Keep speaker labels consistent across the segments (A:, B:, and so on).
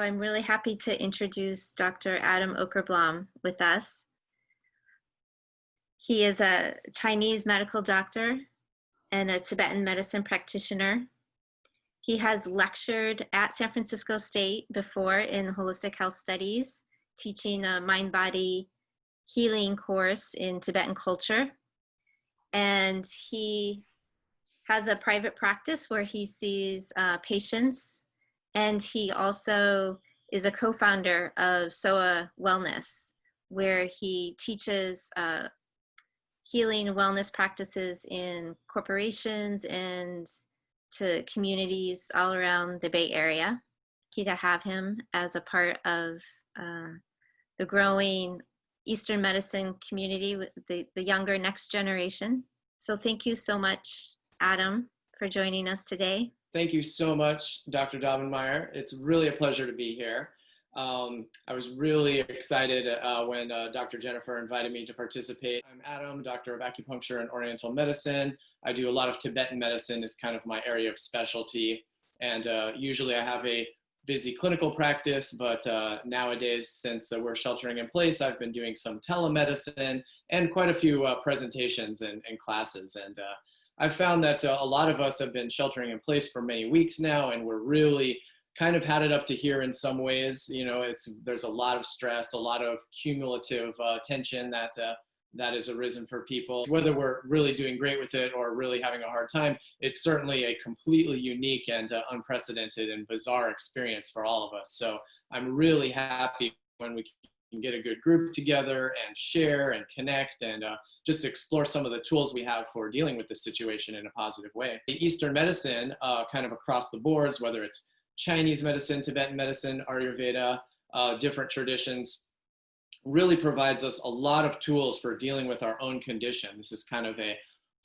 A: I'm really happy to introduce Dr. Adam Okerblom with us. He is a Chinese medical doctor and a Tibetan medicine practitioner. He has lectured at San Francisco State before in holistic health studies, teaching a mind-body healing course in Tibetan culture. And he has a private practice where he sees patients, and he also is a co-founder of SOA Wellness, where he teaches healing and wellness practices in corporations and to communities all around the Bay Area. Lucky to have him as a part of the growing Eastern medicine community with the younger next generation. So thank you so much, Adam, for joining us today.
B: Thank you so much, Dr. Daubenmeier. It's really a pleasure to be here. I was really excited when Dr. Jennifer invited me to participate. I'm Adam, doctor of acupuncture and oriental medicine. I do a lot of Tibetan medicine is kind of my area of specialty. And usually I have a busy clinical practice, but nowadays, since we're sheltering in place, I've been doing some telemedicine and quite a few presentations and classes. And I've found that a lot of us have been sheltering in place for many weeks now, and we're really kind of had it up to here in some ways. You know, there's a lot of stress, a lot of cumulative tension that has arisen for people. Whether we're really doing great with it or really having a hard time, it's certainly a completely unique and unprecedented and bizarre experience for all of us. So I'm really happy when we can get a good group together and share and connect and just explore some of the tools we have for dealing with this situation in a positive way. Eastern medicine, kind of across the boards, whether it's Chinese medicine, Tibetan medicine, Ayurveda, different traditions, really provides us a lot of tools for dealing with our own condition. This is kind of a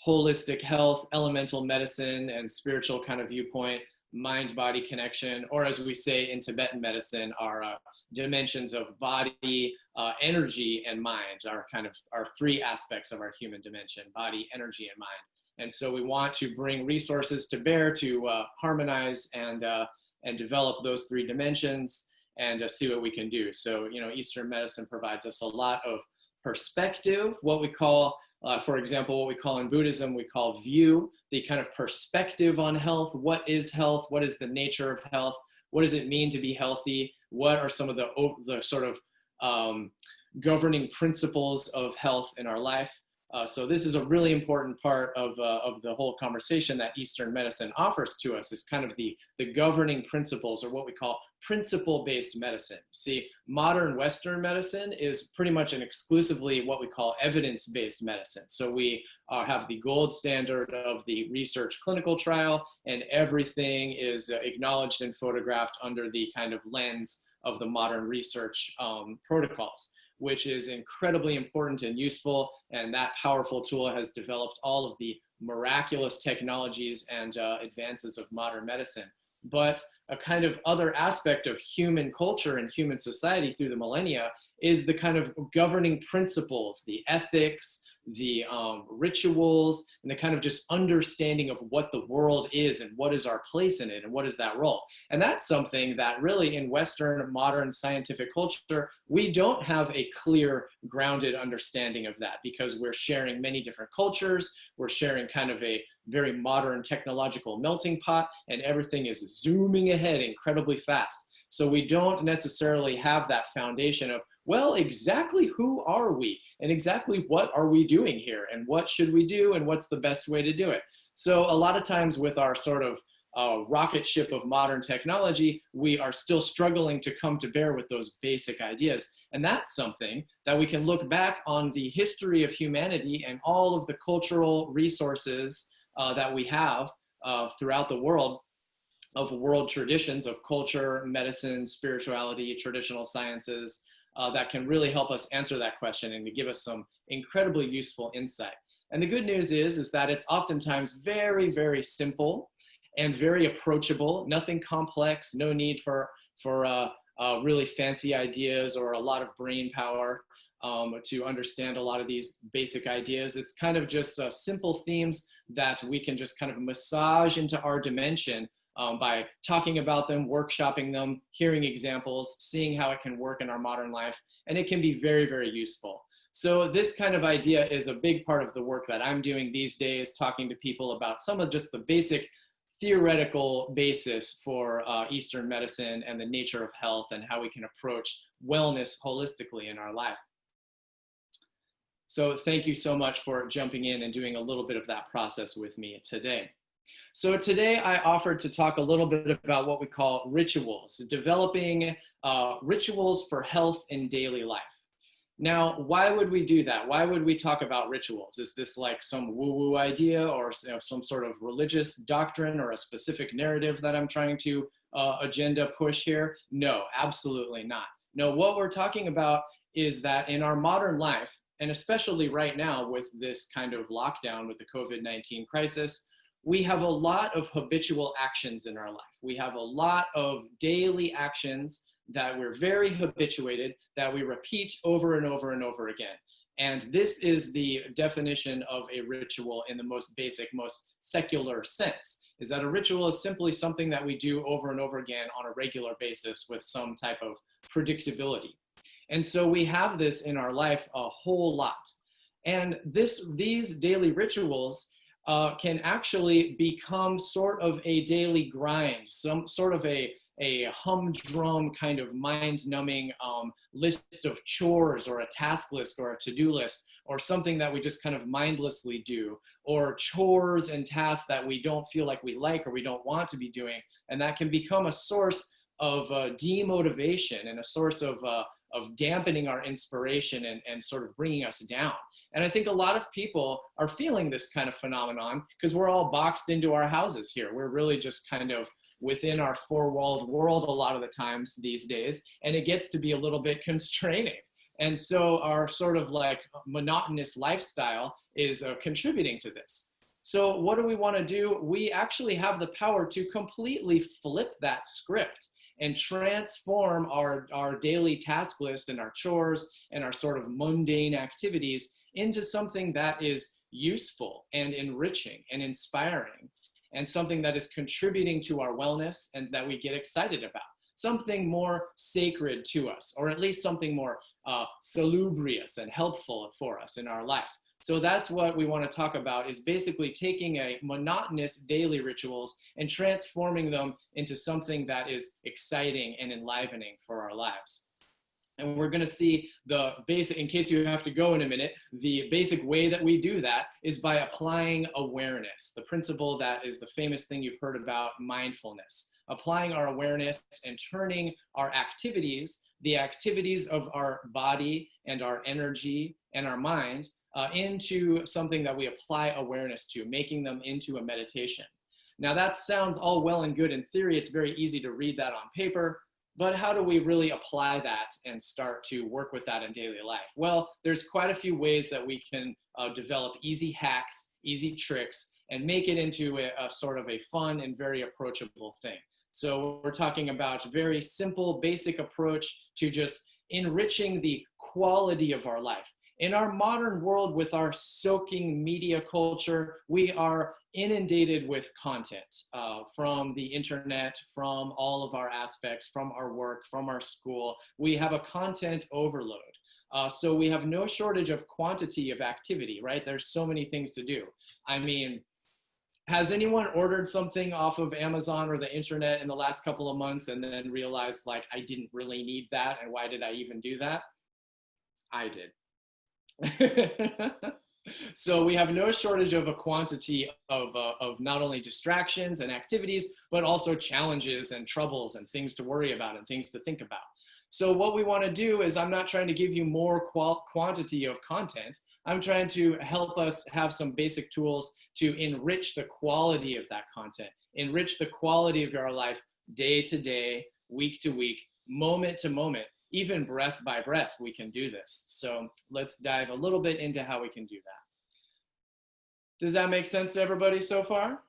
B: holistic health, elemental medicine, and spiritual kind of viewpoint, mind-body connection, or as we say in Tibetan medicine, our dimensions of body, energy, and mind are kind of our three aspects of our human dimension: body, energy, and mind. And so we want to bring resources to bear to harmonize and develop those three dimensions and see what we can do. So, you know, Eastern medicine provides us a lot of perspective, what we call, for example, what we call in Buddhism, we call view, the kind of perspective on health. What is health? What is the nature of health? What does it mean to be healthy? What are some of the sort of governing principles of health in our life? So this is a really important part of the whole conversation that Eastern medicine offers to us, is kind of the governing principles, or what we call principle-based medicine. See, modern Western medicine is pretty much an exclusively what we call evidence-based medicine. So we have the gold standard of the research clinical trial, and everything is acknowledged and photographed under the kind of lens of the modern research protocols, which is incredibly important and useful. And that powerful tool has developed all of the miraculous technologies and advances of modern medicine. But a kind of other aspect of human culture and human society through the millennia is the kind of governing principles, the ethics, the rituals, and the kind of just understanding of what the world is and what is our place in it and what is that role. And that's something that really in Western modern scientific culture, we don't have a clear grounded understanding of that, because we're sharing many different cultures. We're sharing kind of a very modern technological melting pot, and everything is zooming ahead incredibly fast. So we don't necessarily have that foundation of, well, exactly who are we and exactly what are we doing here and what should we do and what's the best way to do it. So a lot of times with our sort of rocket ship of modern technology, we are still struggling to come to bear with those basic ideas. And that's something that we can look back on the history of humanity and all of the cultural resources that we have throughout the world, of world traditions of culture, medicine, spirituality, traditional sciences, that can really help us answer that question and to give us some incredibly useful insight. And the good news is that it's oftentimes very, very simple and very approachable, nothing complex, no need for really fancy ideas or a lot of brain power to understand a lot of these basic ideas. It's kind of just simple themes that we can just kind of massage into our dimension by talking about them, workshopping them, hearing examples, seeing how it can work in our modern life, and it can be very, very useful. So this kind of idea is a big part of the work that I'm doing these days, talking to people about some of just the basic theoretical basis for Eastern medicine and the nature of health and how we can approach wellness holistically in our life. So thank you so much for jumping in and doing a little bit of that process with me today. So today I offered to talk a little bit about what we call rituals, developing rituals for health in daily life. Now, why would we do that? Why would we talk about rituals? Is this like some woo-woo idea or some sort of religious doctrine or a specific narrative that I'm trying to agenda push here? No, absolutely not. No, what we're talking about is that in our modern life, and especially right now with this kind of lockdown with the COVID-19 crisis, we have a lot of habitual actions in our life. We have a lot of daily actions that we're very habituated, that we repeat over and over and over again. And this is the definition of a ritual in the most basic, most secular sense, is that a ritual is simply something that we do over and over again on a regular basis with some type of predictability. And so we have this in our life a whole lot. And these daily rituals can actually become sort of a daily grind, some sort of a humdrum kind of mind-numbing list of chores or a task list or a to-do list or something that we just kind of mindlessly do, or chores and tasks that we don't feel like we like or we don't want to be doing. And that can become a source of demotivation and a source of dampening our inspiration and sort of bringing us down. And I think a lot of people are feeling this kind of phenomenon because we're all boxed into our houses here. We're really just kind of within our four-walled world a lot of the times these days, and it gets to be a little bit constraining. And so our sort of like monotonous lifestyle is contributing to this. So what do we want to do? We actually have the power to completely flip that script and transform our daily task list and our chores and our sort of mundane activities into something that is useful and enriching and inspiring, and something that is contributing to our wellness and that we get excited about. Something more sacred to us, or at least something more salubrious and helpful for us in our life. So that's what we want to talk about, is basically taking a monotonous daily rituals and transforming them into something that is exciting and enlivening for our lives. And we're going to see the basic, in case you have to go in a minute, the basic way that we do that is by applying awareness, the principle that is the famous thing you've heard about, mindfulness. Applying our awareness and turning our activities, the activities of our body and our energy and our mind, into something that we apply awareness to, making them into a meditation. Now that sounds all well and good in theory. It's very easy to read that on paper. But how do we really apply that and start to work with that in daily life? Well, there's quite a few ways that we can develop easy hacks, easy tricks, and make it into a sort of a fun and very approachable thing. So we're talking about a very simple, basic approach to just enriching the quality of our life. In our modern world, with our soaking media culture, we are inundated with content from the internet, from all of our aspects, from our work, from our school. We have a content overload. So we have no shortage of quantity of activity, right? There's so many things to do. I mean, has anyone ordered something off of Amazon or the internet in the last couple of months and then realized, like, I didn't really need that, and why did I even do that? I did. So we have no shortage of a quantity of not only distractions and activities, but also challenges and troubles and things to worry about and things to think about. So what we want to do is, I'm not trying to give you more quantity of content. I'm trying to help us have some basic tools to enrich the quality of that content, enrich the quality of our life day to day, week to week, moment to moment. Even breath by breath, we can do this. So let's dive a little bit into how we can do that. Does that make sense to everybody so far?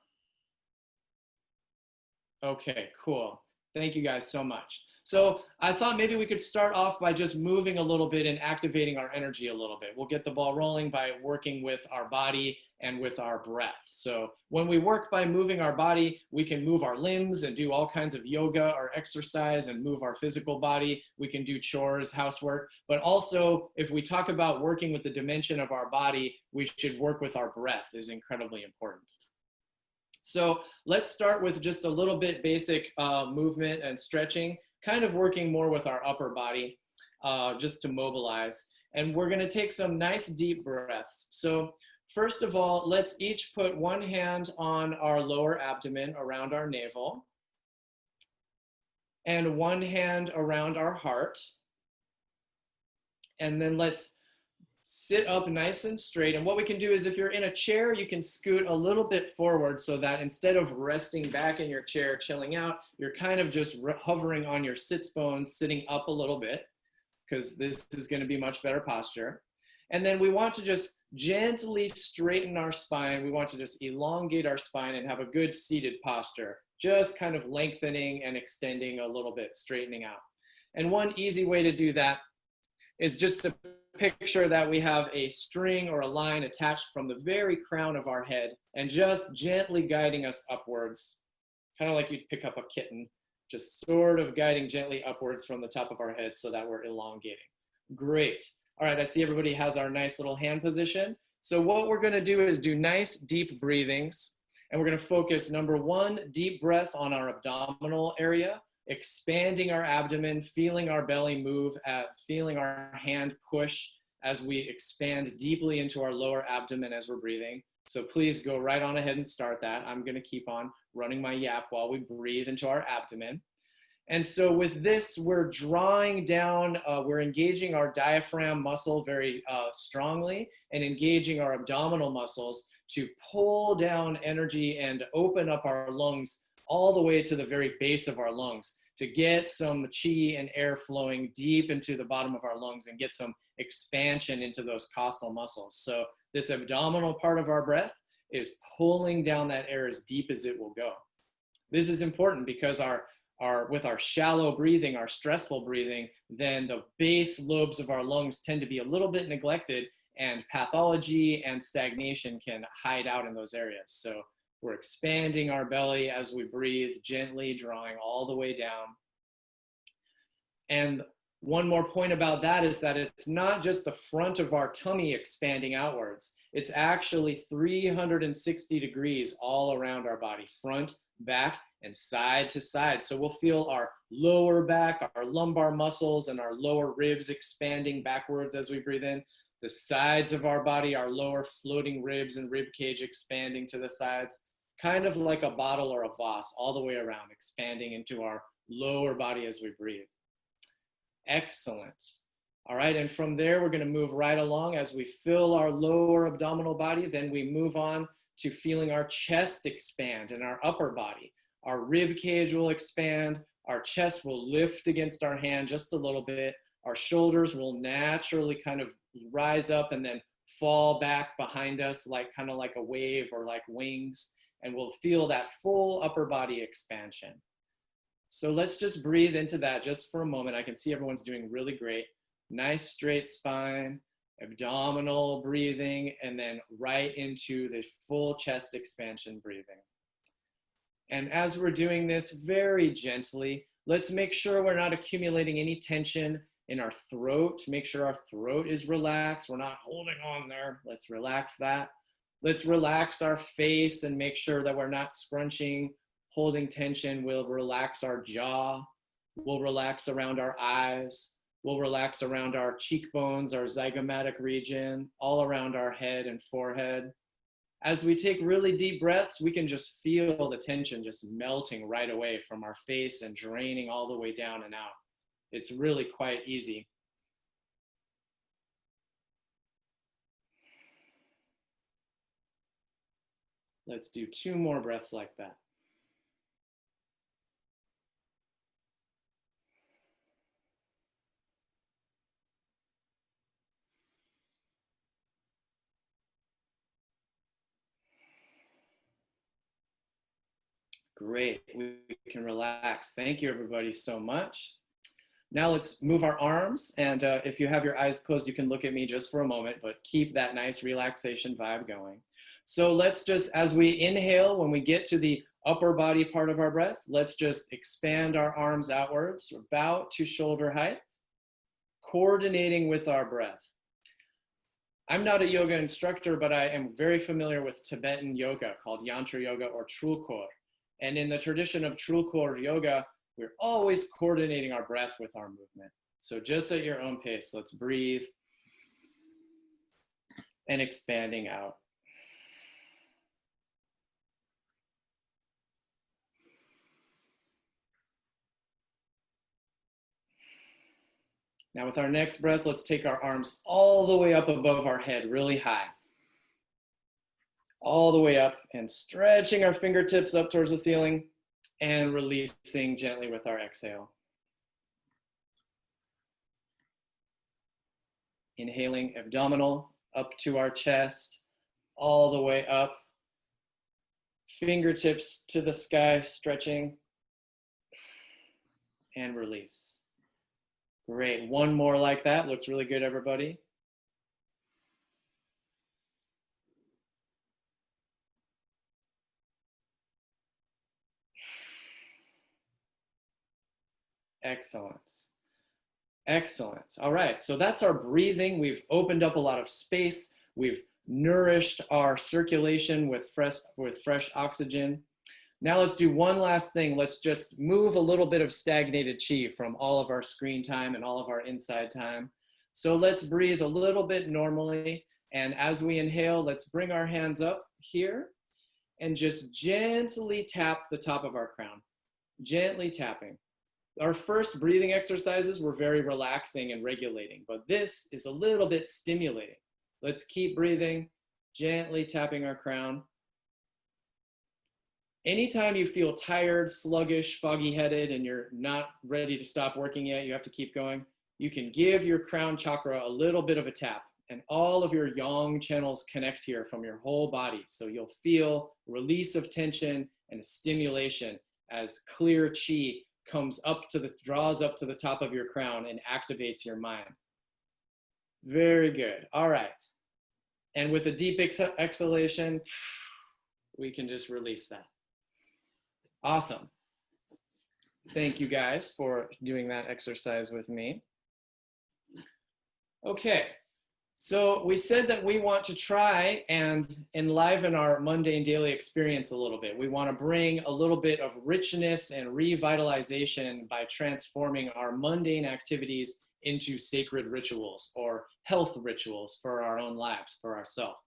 B: Okay, cool. Thank you guys so much. So I thought maybe we could start off by just moving a little bit and activating our energy a little bit. We'll get the ball rolling by working with our body and with our breath. So when we work by moving our body, we can move our limbs and do all kinds of yoga or exercise and move our physical body. We can do chores, housework, but also if we talk about working with the dimension of our body, we should work with our breath is incredibly important. So let's start with just a little bit basic movement and stretching, kind of working more with our upper body just to mobilize. And we're gonna take some nice deep breaths. So first of all, let's each put one hand on our lower abdomen around our navel and one hand around our heart. And then let's sit up nice and straight. And what we can do is if you're in a chair, you can scoot a little bit forward so that instead of resting back in your chair, chilling out, you're kind of just hovering on your sits bones, sitting up a little bit, because this is going to be much better posture. And then we want to just gently straighten our spine. We want to just elongate our spine and have a good seated posture, just kind of lengthening and extending a little bit, straightening out. And one easy way to do that is just to picture that we have a string or a line attached from the very crown of our head and just gently guiding us upwards, kind of like you'd pick up a kitten, just sort of guiding gently upwards from the top of our head so that we're elongating. Great. All right, I see everybody has our nice little hand position. So what we're gonna do is do nice deep breathings, and we're gonna focus, number one, deep breath on our abdominal area, expanding our abdomen, feeling our belly move, feeling our hand push as we expand deeply into our lower abdomen as we're breathing. So please go right on ahead and start that. I'm gonna keep on running my yap while we breathe into our abdomen. And so with this, we're drawing down, we're engaging our diaphragm muscle very strongly and engaging our abdominal muscles to pull down energy and open up our lungs all the way to the very base of our lungs to get some chi and air flowing deep into the bottom of our lungs and get some expansion into those costal muscles. So this abdominal part of our breath is pulling down that air as deep as it will go. This is important because with our shallow breathing, our stressful breathing, then the base lobes of our lungs tend to be a little bit neglected, and pathology and stagnation can hide out in those areas. So we're expanding our belly as we breathe, gently drawing all the way down. And one more point about that is that it's not just the front of our tummy expanding outwards. It's actually 360 degrees all around our body, front, back, and side to side. So we'll feel our lower back, our lumbar muscles, and our lower ribs expanding backwards as we breathe in. The sides of our body, our lower floating ribs and rib cage expanding to the sides, kind of like a bottle or a vase all the way around, expanding into our lower body as we breathe. Excellent. All right, and from there, we're gonna move right along as we fill our lower abdominal body, then we move on to feeling our chest expand and our upper body. Our rib cage will expand, our chest will lift against our hand just a little bit, our shoulders will naturally kind of rise up and then fall back behind us like kind of like a wave or like wings, and we'll feel that full upper body expansion. So let's just breathe into that just for a moment. I can see everyone's doing really great. Nice straight spine, abdominal breathing, and then right into the full chest expansion breathing. And as we're doing this very gently, let's make sure we're not accumulating any tension in our throat. Make sure our throat is relaxed. We're not holding on there. Let's relax that. Let's relax our face and make sure that we're not scrunching, holding tension. We'll relax our jaw. We'll relax around our eyes. We'll relax around our cheekbones, our zygomatic region, all around our head and forehead. As we take really deep breaths, we can just feel the tension just melting right away from our face and draining all the way down and out. It's really quite easy. Let's do 2 more breaths like that. Great, we can relax. Thank you everybody so much. Now let's move our arms. And if you have your eyes closed, you can look at me just for a moment, but keep that nice relaxation vibe going. So let's just, as we inhale, when we get to the upper body part of our breath, let's just expand our arms outwards, about to shoulder height, coordinating with our breath. I'm not a yoga instructor, but I am very familiar with Tibetan yoga called Yantra Yoga or Trulkor. And in the tradition of Trulkor yoga, we're always coordinating our breath with our movement. So just at your own pace, let's breathe and expanding out. Now with our next breath, let's take our arms all the way up above our head, really high. All the way up and stretching our fingertips up towards the ceiling and releasing gently with our exhale. Inhaling abdominal up to our chest, all the way up. Fingertips to the sky, stretching and release. Great, one more like that. Looks really good, everybody. Excellent. Excellent. All right, so that's our breathing. We've opened up a lot of space. We've nourished our circulation with fresh oxygen. Now let's do one last thing. Let's just move a little bit of stagnated chi from all of our screen time and all of our inside time. So let's breathe a little bit normally. And as we inhale, let's bring our hands up here and just gently tap the top of our crown. Gently tapping. Our first breathing exercises were very relaxing and regulating, but this is a little bit stimulating. Let's keep breathing, gently tapping our crown. Anytime you feel tired, sluggish, foggy-headed, and you're not ready to stop working yet, you have to keep going, you can give your crown chakra a little bit of a tap, and all of your yang channels connect here from your whole body. So you'll feel release of tension and a stimulation as clear chi draws up to the top of your crown and activates your mind. Very good. All right. And with a deep exhalation, we can just release that. Awesome. Thank you guys for doing that exercise with me. Okay. So we said that we want to try and enliven our mundane daily experience a little bit. We want to bring a little bit of richness and revitalization by transforming our mundane activities into sacred rituals or health rituals for our own lives, for ourselves.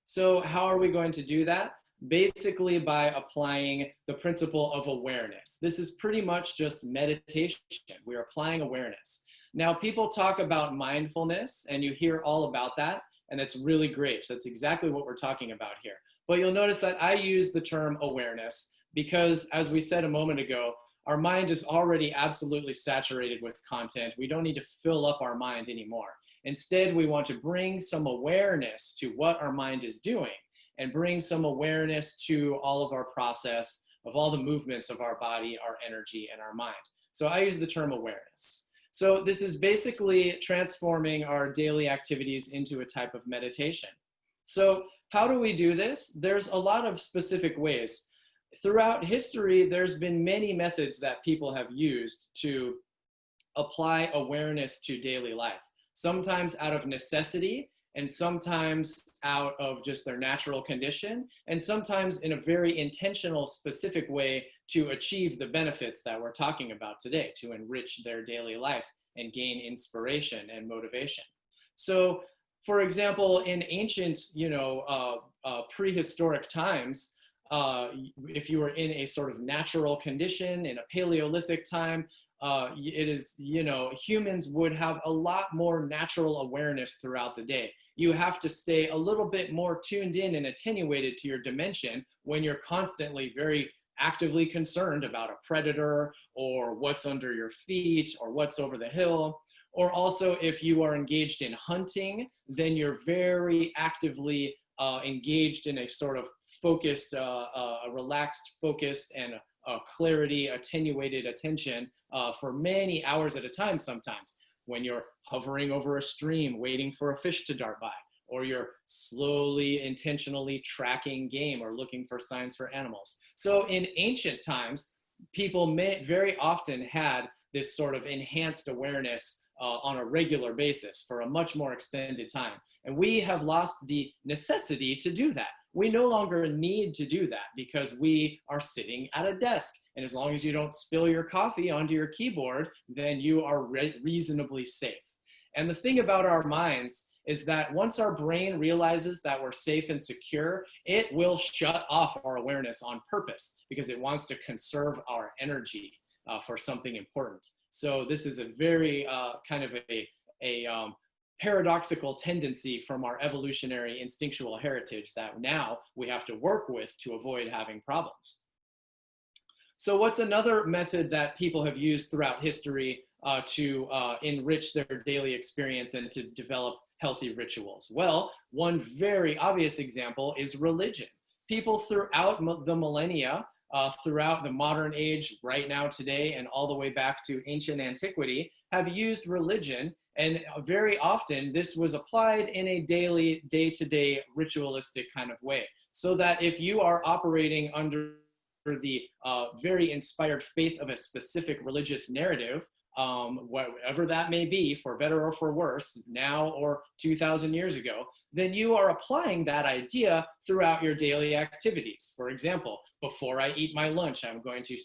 B: So how are we going to do that? Basically by applying the principle of awareness. This is pretty much just meditation. We are applying awareness. Now, people talk about mindfulness, and you hear all about that, and that's really great. That's exactly what we're talking about here. But you'll notice that I use the term awareness because, as we said a moment ago, our mind is already absolutely saturated with content. We don't need to fill up our mind anymore. Instead, we want to bring some awareness to what our mind is doing and bring some awareness to all of our process of all the movements of our body, our energy, and our mind. So I use the term awareness. So this is basically transforming our daily activities into a type of meditation. So how do we do this? There's a lot of specific ways. Throughout history, there's been many methods that people have used to apply awareness to daily life. Sometimes out of necessity, and sometimes out of just their natural condition, and sometimes in a very intentional, specific way to achieve the benefits that we're talking about today, to enrich their daily life and gain inspiration and motivation. So, for example, in ancient, prehistoric times, if you were in a sort of natural condition in a Paleolithic time, humans would have a lot more natural awareness throughout the day. You have to stay a little bit more tuned in and attenuated to your dimension when you're constantly very actively concerned about a predator or what's under your feet or what's over the hill. Or also if you are engaged in hunting, then you're very actively engaged in a sort of focused, relaxed, focused, and clarity, attenuated attention for many hours at a time sometimes. When you're hovering over a stream, waiting for a fish to dart by, or you're slowly, intentionally tracking game or looking for signs for animals. So in ancient times, people very often had this sort of enhanced awareness on a regular basis for a much more extended time. And we have lost the necessity to do that. We no longer need to do that because we are sitting at a desk. And as long as you don't spill your coffee onto your keyboard, then you are reasonably safe. And the thing about our minds is that once our brain realizes that we're safe and secure, it will shut off our awareness on purpose because it wants to conserve our energy for something important. So this is a very kind of a paradoxical tendency from our evolutionary instinctual heritage that now we have to work with to avoid having problems. So what's another method that people have used throughout history to enrich their daily experience and to develop healthy rituals? Well, one very obvious example is religion. People throughout the millennia, throughout the modern age, right now, today, and all the way back to ancient antiquity, have used religion. And very often this was applied in a daily, day-to-day ritualistic kind of way. So that if you are operating under the very inspired faith of a specific religious narrative, whatever that may be, for better or for worse, now or 2,000 years ago, then you are applying that idea throughout your daily activities. For example, before I eat my lunch, I'm going to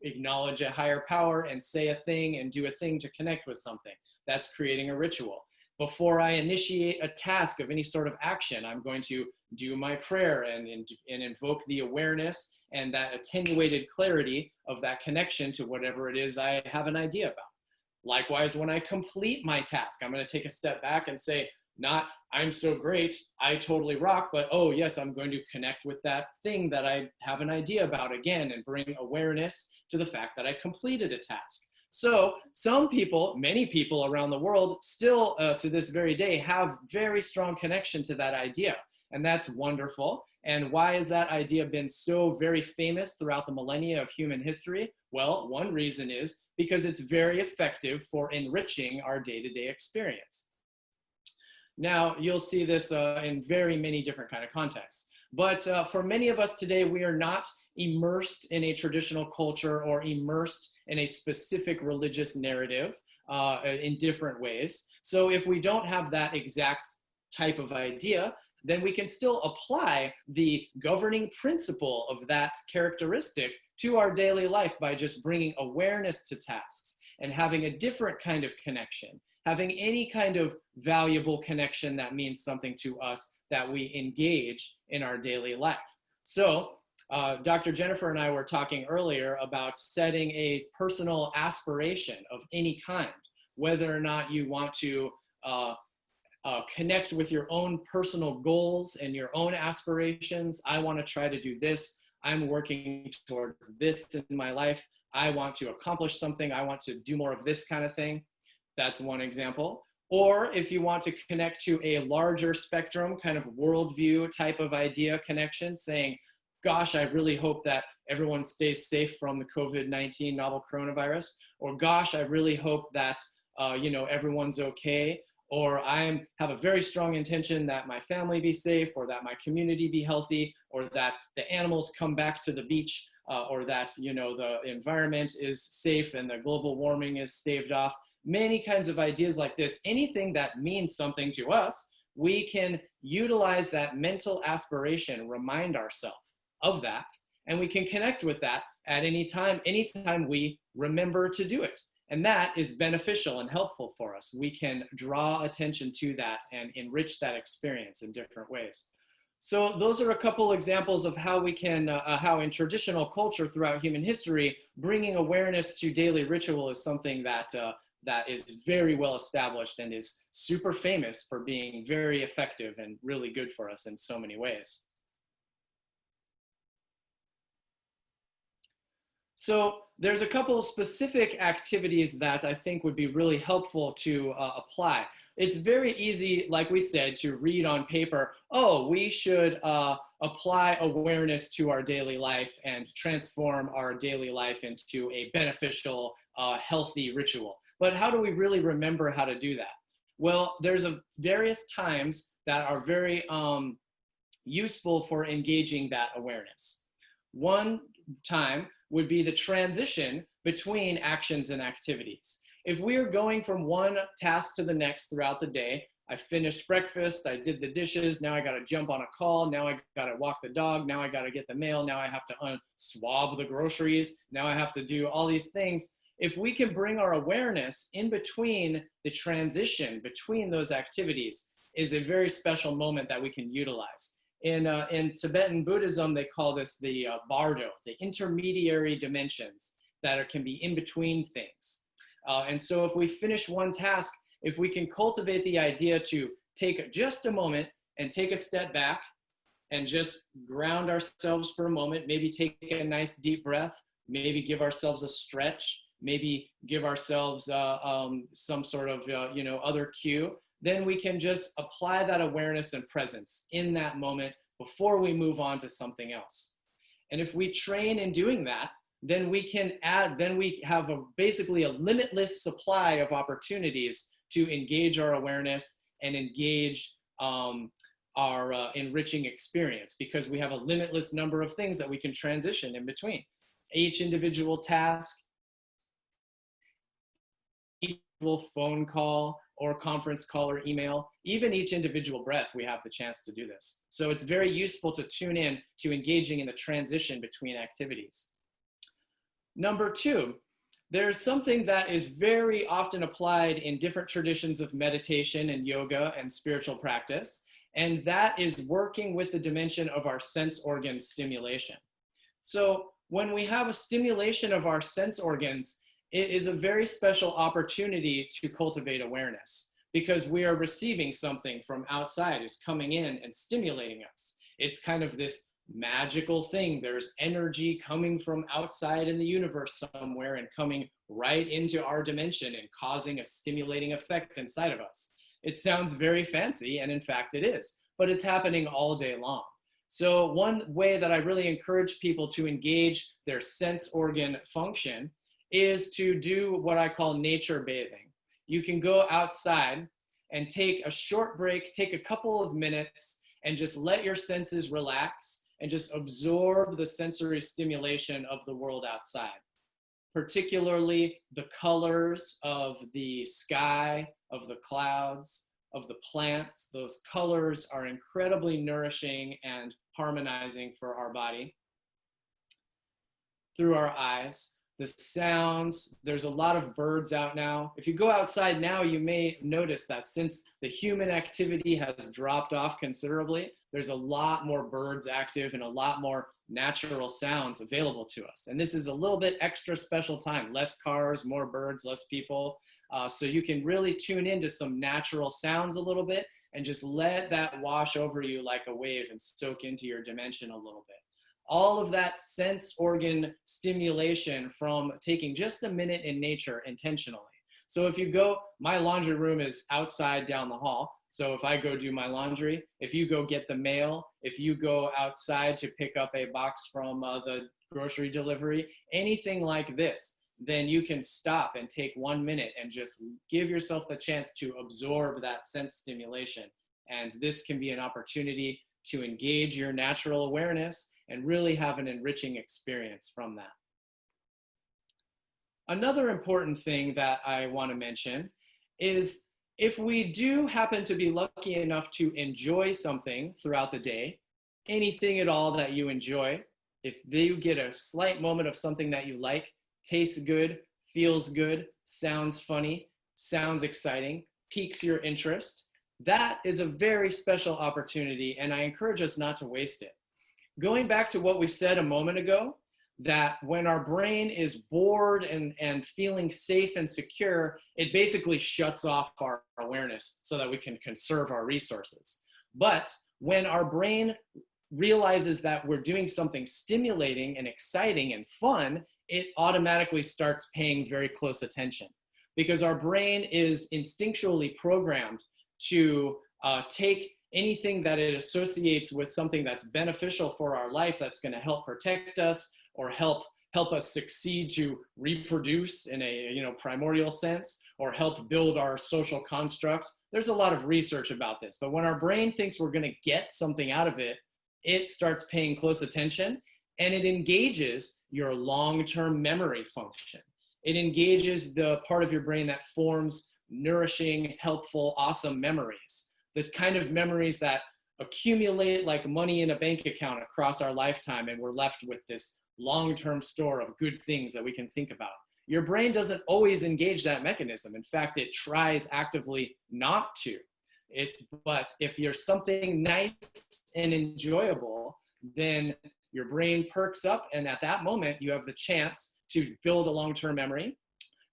B: acknowledge a higher power and say a thing and do a thing to connect with something. That's creating a ritual. Before I initiate a task of any sort of action, I'm going to do my prayer and invoke the awareness and that attenuated clarity of that connection to whatever it is I have an idea about. Likewise, when I complete my task, I'm going to take a step back and say, not I'm so great, I totally rock, but oh yes, I'm going to connect with that thing that I have an idea about again and bring awareness to the fact that I completed a task. So some people, many people around the world still to this very day have very strong connection to that idea. And that's wonderful. And why has that idea been so very famous throughout the millennia of human history? Well, one reason is because it's very effective for enriching our day-to-day experience. Now, you'll see this in very many different kind of contexts. But for many of us today, we are not immersed in a traditional culture or immersed in a specific religious narrative in different ways. So if we don't have that exact type of idea, then we can still apply the governing principle of that characteristic to our daily life by just bringing awareness to tasks and having a different kind of connection, having any kind of valuable connection that means something to us that we engage in our daily life. So Dr. Jennifer and I were talking earlier about setting a personal aspiration of any kind, whether or not you want to connect with your own personal goals and your own aspirations. I want to try to do this. I'm working towards this in my life. I want to accomplish something. I want to do more of this kind of thing. That's one example. Or if you want to connect to a larger spectrum, kind of worldview type of idea connection, saying, gosh, I really hope that everyone stays safe from the COVID-19 novel coronavirus, or gosh, I really hope that everyone's okay, or I have a very strong intention that my family be safe, or that my community be healthy, or that the animals come back to the beach, or that the environment is safe and the global warming is staved off. Many kinds of ideas like this. Anything that means something to us, we can utilize that mental aspiration, remind ourselves of that, and we can connect with that at anytime we remember to do it. And that is beneficial and helpful for us. We can draw attention to that and enrich that experience in different ways. So those are a couple examples of how we can, how in traditional culture throughout human history, bringing awareness to daily ritual is something that that is very well established and is super famous for being very effective and really good for us in so many ways. So there's a couple of specific activities that I think would be really helpful to apply. It's very easy, like we said, to read on paper, oh, we should apply awareness to our daily life and transform our daily life into a beneficial, healthy ritual. But how do we really remember how to do that? Well, there's various times that are very useful for engaging that awareness. One time would be the transition between actions and activities. If we are going from one task to the next throughout the day, I finished breakfast, I did the dishes, now I gotta jump on a call, now I gotta walk the dog, now I gotta get the mail, now I have to swab the groceries, now I have to do all these things. If we can bring our awareness in between the transition between those activities is a very special moment that we can utilize. In Tibetan Buddhism, they call this the bardo, the intermediary dimensions that can be in between things. And so if we finish one task, if we can cultivate the idea to take just a moment and take a step back and just ground ourselves for a moment, maybe take a nice deep breath, maybe give ourselves a stretch, maybe give ourselves some sort of other cue, then we can just apply that awareness and presence in that moment before we move on to something else. And if we train in doing that, then we have basically a limitless supply of opportunities to engage our awareness and engage our enriching experience, because we have a limitless number of things that we can transition in between. Each individual task, each phone call or conference call or email, even each individual breath, we have the chance to do this. So it's very useful to tune in to engaging in the transition between activities. Number two, there's something that is very often applied in different traditions of meditation and yoga and spiritual practice, and that is working with the dimension of our sense organ stimulation. So when we have a stimulation of our sense organs, it is a very special opportunity to cultivate awareness, because we are receiving something from outside is coming in and stimulating us. It's kind of this magical thing. There's energy coming from outside in the universe somewhere and coming right into our dimension and causing a stimulating effect inside of us. It sounds very fancy, and in fact it is, but it's happening all day long. So one way that I really encourage people to engage their sense organ function is to do what I call nature bathing. You can go outside and take a short break, take a couple of minutes, and just let your senses relax and just absorb the sensory stimulation of the world outside, particularly the colors of the sky, of the clouds, of the plants. Those colors are incredibly nourishing and harmonizing for our body. Through our eyes, the sounds, there's a lot of birds out now. If you go outside now, you may notice that since the human activity has dropped off considerably, there's a lot more birds active and a lot more natural sounds available to us. And this is a little bit extra special time, less cars, more birds, less people. So you can really tune into some natural sounds a little bit and just let that wash over you like a wave and soak into your dimension a little bit. All of that sense organ stimulation from taking just a minute in nature intentionally. So if you go, my laundry room is outside down the hall. So if I go do my laundry, if you go get the mail, if you go outside to pick up a box from the grocery delivery, anything like this, then you can stop and take 1 minute and just give yourself the chance to absorb that sense stimulation. And this can be an opportunity to engage your natural awareness and really have an enriching experience from that. Another important thing that I want to mention is if we do happen to be lucky enough to enjoy something throughout the day, anything at all that you enjoy, if you get a slight moment of something that you like, tastes good, feels good, sounds funny, sounds exciting, piques your interest, that is a very special opportunity, and I encourage us not to waste it. Going back to what we said a moment ago, that when our brain is bored and feeling safe and secure, it basically shuts off our awareness so that we can conserve our resources. But when our brain realizes that we're doing something stimulating and exciting and fun, it automatically starts paying very close attention, because our brain is instinctually programmed to take anything that it associates with something that's beneficial for our life, that's going to help protect us or help us succeed to reproduce in a primordial sense, or help build our social construct. There's a lot of research about this, but when our brain thinks we're going to get something out of it, it starts paying close attention, and it engages your long-term memory function. It engages the part of your brain that forms nourishing, helpful, awesome memories, the kind of memories that accumulate like money in a bank account across our lifetime, and we're left with this long-term store of good things that we can think about. Your brain doesn't always engage that mechanism. In fact, it tries actively not to. But if you're something nice and enjoyable, then your brain perks up, and at that moment, you have the chance to build a long-term memory,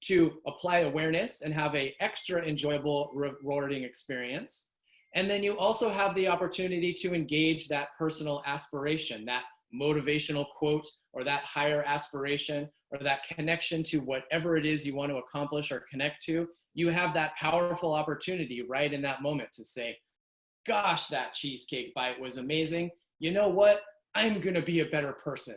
B: to apply awareness and have an extra enjoyable, rewarding experience. And then you also have the opportunity to engage that personal aspiration, that motivational quote, or that higher aspiration, or that connection to whatever it is you want to accomplish or connect to. You have that powerful opportunity right in that moment to say, gosh, that cheesecake bite was amazing. You know what? I'm going to be a better person.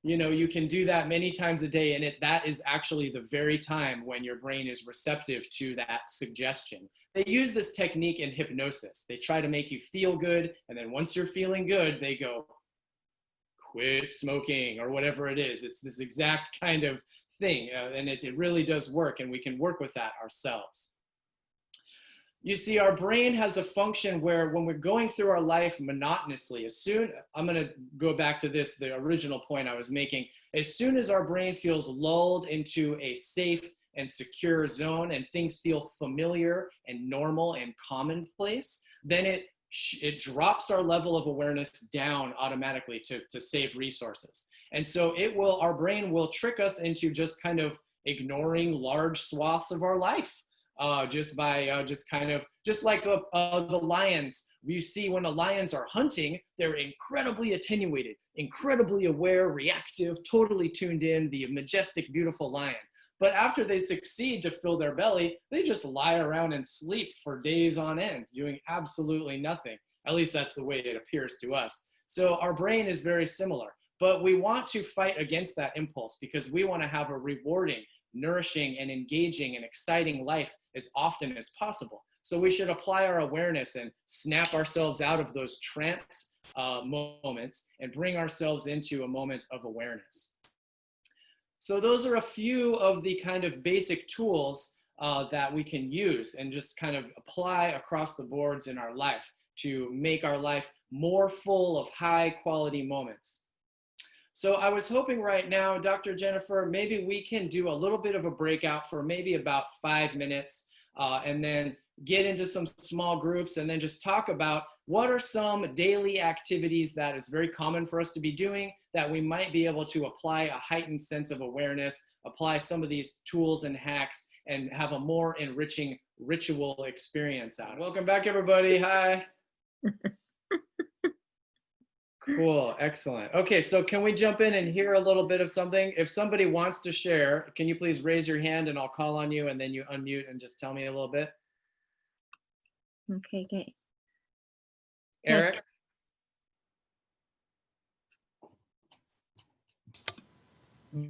B: You can do that many times a day, and that is actually the very time when your brain is receptive to that suggestion. They use this technique in hypnosis. They try to make you feel good, and then once you're feeling good, they go, quit smoking, or whatever it is. It's this exact kind of thing, and it really does work, and we can work with that ourselves. You see, our brain has a function where when we're going through our life monotonously, I'm going to go back to the original point I was making. As soon as our brain feels lulled into a safe and secure zone, and things feel familiar and normal and commonplace, then it drops our level of awareness down automatically to save resources. And so our brain will trick us into just kind of ignoring large swaths of our life. Just like the lions. You see, when the lions are hunting, they're incredibly attenuated, incredibly aware, reactive, totally tuned in, the majestic, beautiful lion. But after they succeed to fill their belly, they just lie around and sleep for days on end, doing absolutely nothing. At least that's the way it appears to us. So our brain is very similar, but we want to fight against that impulse, because we want to have a rewarding, nourishing, and engaging and exciting life as often as possible. So we should apply our awareness and snap ourselves out of those trance moments and bring ourselves into a moment of awareness. So those are a few of the kind of basic tools that we can use and just kind of apply across the boards in our life to make our life more full of high quality moments. So I was hoping right now, Dr. Jennifer, maybe we can do a little bit of a breakout for maybe about 5 minutes, and then get into some small groups, and then just talk about what are some daily activities that is very common for us to be doing that we might be able to apply a heightened sense of awareness, apply some of these tools and hacks, and have a more enriching ritual experience out. Welcome back, everybody. Hi. Cool, excellent. Okay, so can we jump in and hear a little bit of something? If somebody wants to share, can you please raise your hand and I'll call on you, and then you unmute and just tell me a little bit?
A: Okay, great.
B: Eric?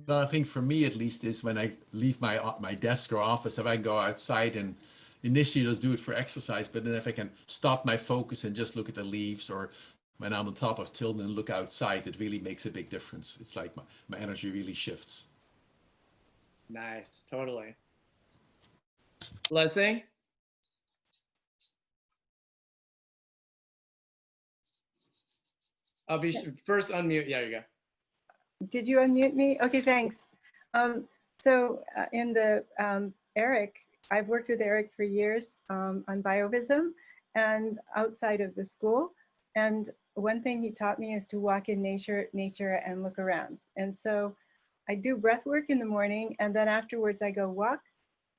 C: I think for me, at least, is when I leave my desk or office, if I go outside, and initially just do it for exercise, but then if I can stop my focus and just look at the leaves, or when I'm on top of Tilden and look outside, it really makes a big difference. It's like my energy really shifts.
B: Nice, totally. Blessing? I'll be first unmute. Yeah, you go.
D: Did you unmute me? Okay, thanks. Eric, I've worked with Eric for years on Biovism and outside of the school. And one thing he taught me is to walk in nature and look around. And so I do breath work in the morning, and then afterwards I go walk.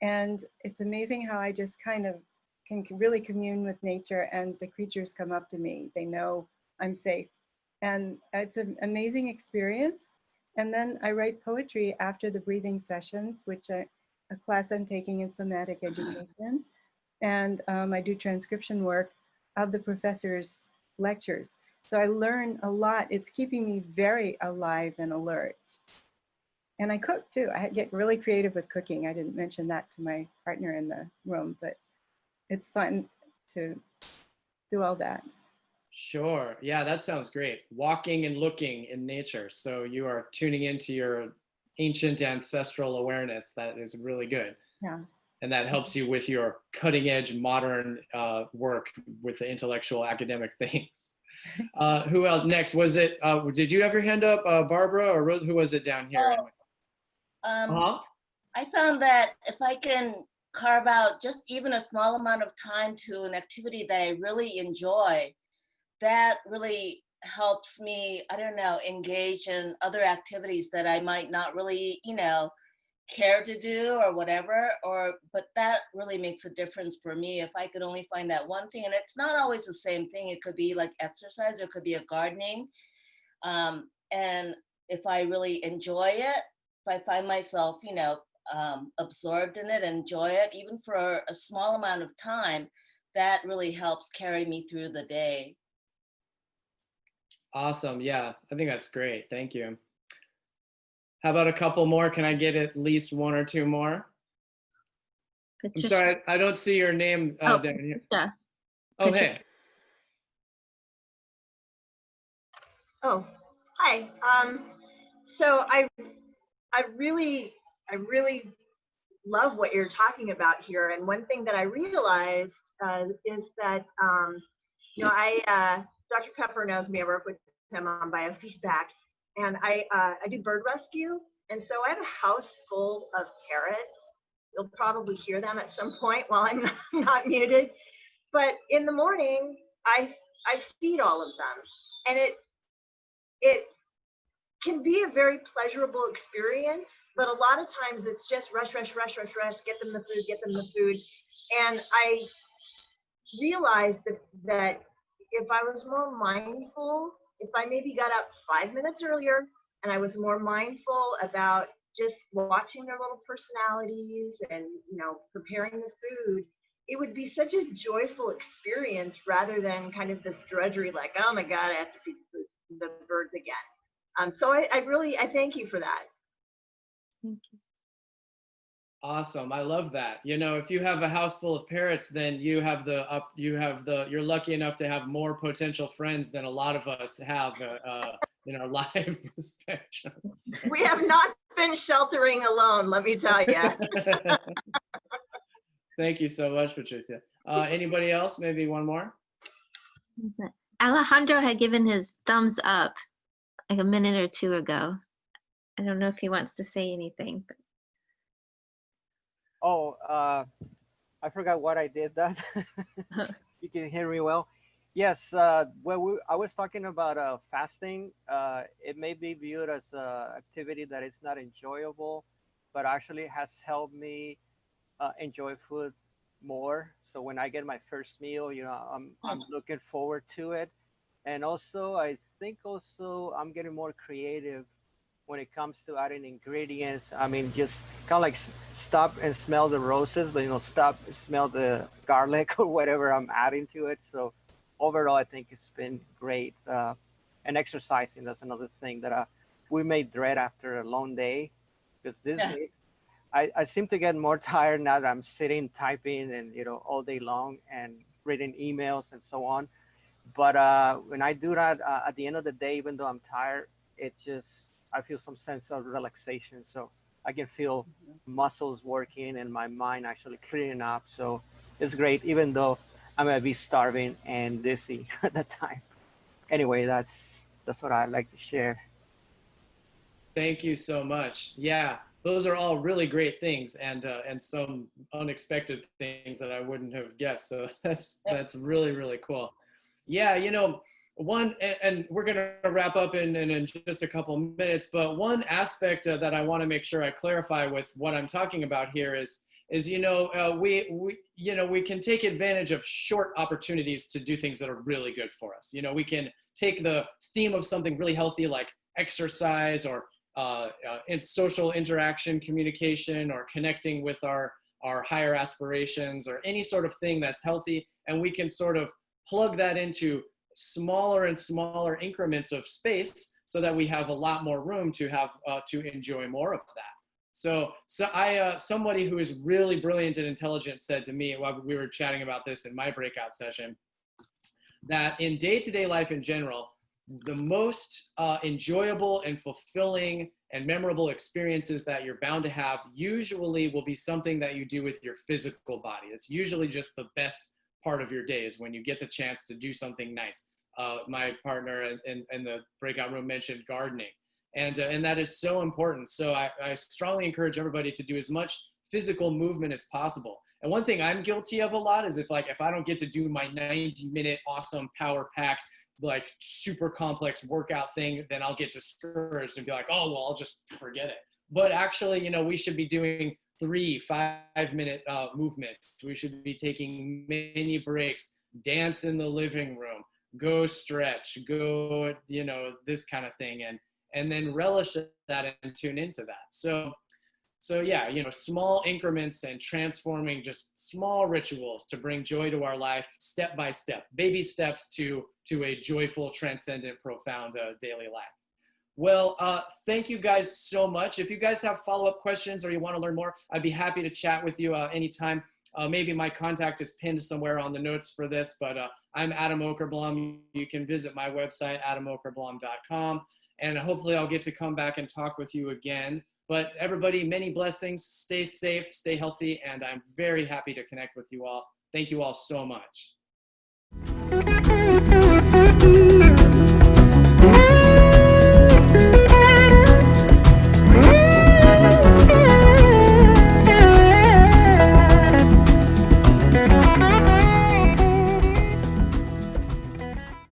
D: And it's amazing how I just kind of can really commune with nature, and the creatures come up to me. They know I'm safe. And it's an amazing experience. And then I write poetry after the breathing sessions, which are a class I'm taking in somatic education. And I do transcription work of the professor's lectures. So I learn a lot. It's keeping me very alive and alert. And I cook too. I get really creative with cooking. I didn't mention that to my partner in the room, but it's fun to do all that.
B: Sure. Yeah, that sounds great. Walking and looking in nature. So you are tuning into your ancient ancestral awareness. That is really good.
D: Yeah.
B: And that helps you with your cutting edge modern work with the intellectual academic things. Who else? Next, was it, did you have your hand up, Barbara, or who was it down here?
E: I found that if I can carve out just even a small amount of time to an activity that I really enjoy, that really helps me, I don't know, engage in other activities that I might not really, care to do or whatever, but that really makes a difference for me. If I could only find that one thing, and it's not always the same thing. It could be like exercise, or it could be a gardening. And if I really enjoy it, if I find myself, absorbed in it, enjoy it, even for a small amount of time, that really helps carry me through the day.
B: Awesome. Yeah, I think that's great. Thank you. How about a couple more? Can I get at least one or two more?
A: Patricia.
B: I'm sorry, I don't see your name down here.
A: Patricia.
B: Oh, hey.
F: Oh, hi. So I really love what you're talking about here. And one thing that I realized is that, Dr. Pepper knows me. I work with him on biofeedback, and I do bird rescue. And so I have a house full of parrots. You'll probably hear them at some point while I'm not muted. But in the morning, I feed all of them, and it can be a very pleasurable experience, but a lot of times it's just rush, get them the food. And I realized that if I was more mindful, if I maybe got up 5 minutes earlier and I was more mindful about just watching their little personalities and, preparing the food, it would be such a joyful experience rather than kind of this drudgery, like, oh my God, I have to feed the birds again. So I thank you for that.
A: Thank you.
B: Awesome. I love that. If you have a house full of parrots, then you're lucky enough to have more potential friends than a lot of us have in our life spectrum. So.
F: We have not been sheltering alone, let me tell you.
B: Thank you so much, Patricia. Anybody else? Maybe one more?
A: Alejandro had given his thumbs up like a minute or two ago. I don't know if he wants to say anything. But...
G: Oh, I forgot what I did that. You can hear me well. Yes, I was talking about fasting. It may be viewed as an activity that is not enjoyable, but actually has helped me enjoy food more. So when I get my first meal, I'm looking forward to it. And also, I think I'm getting more creative when it comes to adding ingredients. I mean, just kind of like stop and smell the roses, but stop and smell the garlic or whatever I'm adding to it. So overall, I think it's been great. And exercising, that's another thing that we may dread after a long day, because this day, I seem to get more tired now that I'm sitting typing and all day long and reading emails and so on. But when I do that at the end of the day, even though I'm tired, I feel some sense of relaxation. So I can feel muscles working and my mind actually clearing up. So it's great, even though I'm gonna be starving and dizzy at the time. Anyway, that's what I like to share.
B: Thank you so much. Yeah, those are all really great things, and some unexpected things that I wouldn't have guessed. So that's really, really cool. Yeah, one, and we're going to wrap up in just a couple minutes, but one aspect that I want to make sure I clarify with what I'm talking about here is we can take advantage of short opportunities to do things that are really good for us. We can take the theme of something really healthy like exercise or in social interaction, communication, or connecting with our higher aspirations, or any sort of thing that's healthy. And we can sort of plug that into smaller and smaller increments of space so that we have a lot more room to have to enjoy more of that. So somebody who is really brilliant and intelligent said to me while we were chatting about this in my breakout session, that in day-to-day life in general, the most enjoyable and fulfilling and memorable experiences that you're bound to have usually will be something that you do with your physical body. It's usually just the best part of your day is when you get the chance to do something nice. My partner in the breakout room mentioned gardening, and that is so important. So I strongly encourage everybody to do as much physical movement as possible. And one thing I'm guilty of a lot is if I don't get to do my 90-minute awesome power pack, like super complex workout thing, then I'll get discouraged and be like, oh, well, I'll just forget it. But actually, you know, we should be doing 3-5-minute movements. We should be taking mini breaks, dance in the living room, go stretch, go, you know, this kind of thing, and then relish that and tune into that. So yeah, you know, small increments and transforming just small rituals to bring joy to our life, step by step, baby steps to a joyful, transcendent, profound daily life. Well, thank you guys so much. If you guys have follow-up questions or you want to learn more, I'd be happy to chat with you anytime. Maybe my contact is pinned somewhere on the notes for this, but I'm Adam Okerblom. You can visit my website, adamokerblom.com, and hopefully I'll get to come back and talk with you again. But everybody, many blessings, stay safe, stay healthy, and I'm very happy to connect with you all. Thank you all so much.